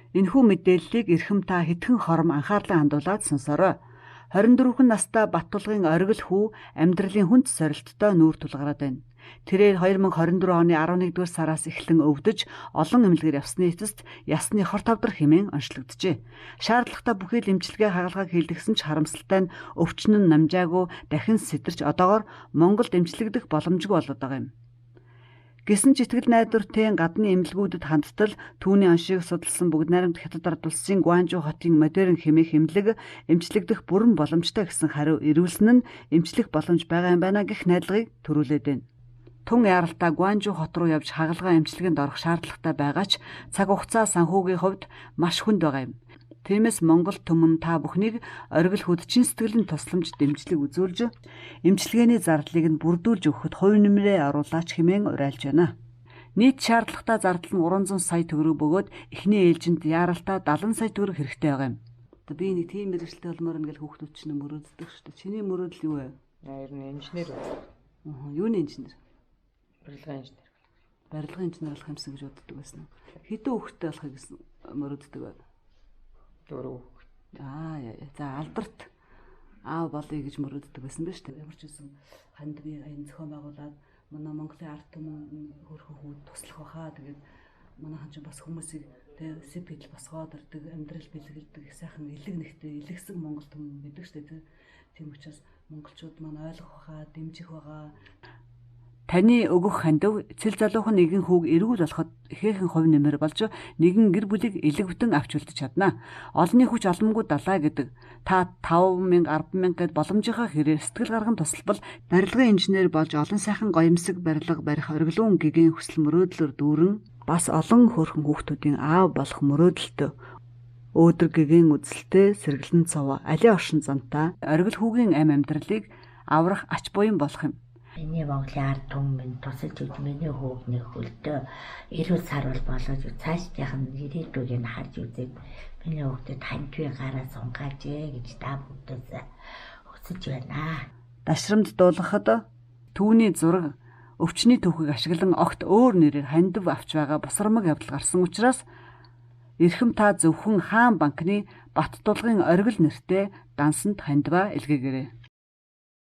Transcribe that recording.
Энэхүү мэдээллийг эрхэм та хэдхэн хором анхаарлаа хандуулаад сонсорой. 24 настай Баттулгын оргил хүү амьдралын хүнд сорилттой нүүр тулгараад байна. Тэрээр 2024 оны 11-р сараас эхлэн өвдөж олон эмнэлгээр явсны эцэст ясны хор тавдар хэмээн онцлогджээ. Шаардлагатай бүхий л эмчилгээ хагалгааг хийлгсэн ч харамсалтай нь өвчин нь намжаагүй дахин сэтэрч одоогоор Монголд эмчлэгдэх боломжгүй болоод байгаа юм. Гэсэн ч итгэл найдвартай гадны эмнэлгүүдэд хандтал түүний оншийг судалсан бүгд найрамд Хятад ард улсын Гуанжу хотын модерн хэмээх эмнэлэг эмчлэгдэх бүрэн боломжтой гэсэн хариу ирүүлсэн нь эмчлэх боломж байгаа юм байна гэх найдлагыг төрүүлээд байна. Тун яаралтай Гуанжу хот руу явж хагалгаа эмчилгээнд орох шаардлагатай байгаа ч цаг хугацаа санхүүгийн хувьд маш хүнд байгаа юм. Тиймээс Монгол түмэн та бүхнийг оргил хүүд чин сэтгэлийн тусламж дэмжлэг үзүүлж эмчилгээний зардлыг нь бүрдүүлж өгөхөд хувь нэмрээ оруулаач хэмээн уриалж байна. Нийт шаардлагатай зардал нь 300 сая төгрөг бөгөөд эхний ээлжинд яаралтай 70 сая төгрөг хэрэгтэй байгаа юм. Би нэг тийм мэргэжилтэй болмоор ингээл хүүхдүүд чинь мөрөөддөг шүү дээ. Чиний мөрөөдөл юу вэ? Ер нь инженер. Юуны инженер? Барилгын инженер. Барилгын инженер болох юмсан гэж боддог байсан. Хэдэн хүүхэдтэй болохыг мөрөөддөг байна? 4. За алдарт аав болъё гэж мөрөөддөг байсан биз дээ. Ямар ч үсэн хандгийн аян зохион байгуулад манай Монголын ард түмэн хөрхөн хүүд туслах баха. Тэгээд манайхан ч бас хүмүүсийг тэг сэпэл босгоод ирдэг, амьдрал бэлгэлдэг, их сайхан элэг нэгтэй, элэгсэн Монгол түмэн гэдэг шүү дээ. Тийм учраас монголчууд маань ойлгох баха, дэмжих байгаа. Таны өгөх хандив цэл залуухан нэгэн хүүг эргүүл болоход ихээхэн хувь нэмэр болж нэгэн гэр бүлийг элэг бүтэн авч үлдэж чадна. Олонний хүч оломгүй далай гэдэг. Та 5,000 10,000 гэд боломжийнхаа хэрээр сэтгэл гарган тусалбал барилгын инженер болж олон сайхан гоёмсог барилга барих оргилуун гэгийн хүсэл мөрөөдлөөр дүүрэн бас олон хөөрхөн хүүхдүүдийн аав болох мөрөөдөлтөө өөдрөг гэгийн үзэлтэй сэргэлэн цав алийн оршин зантаа оргил хүүгийн амьдралыг аврах ач буян болох юм. Миний Монголын ард түмэн тусалж өгч миний хүүг нэг хөлтөө эрүүл сарвал болоод цаашдынх нь ирээдүйг нь харж үзээд миний хүүхдэд хандвийн гараа сунгааж гэж та бүдээс хүсэж байна. Дашрамд дуулгахад түүний зураг өвчний түүхийг ашиглан огт өөр нэрээр хандив авч байгаа босромог явдал гарсан учраас эрхэм та зөвхөн хаан банкны Баттулгын оргил нэртэй дансанд хандиваа илгээгээрэй.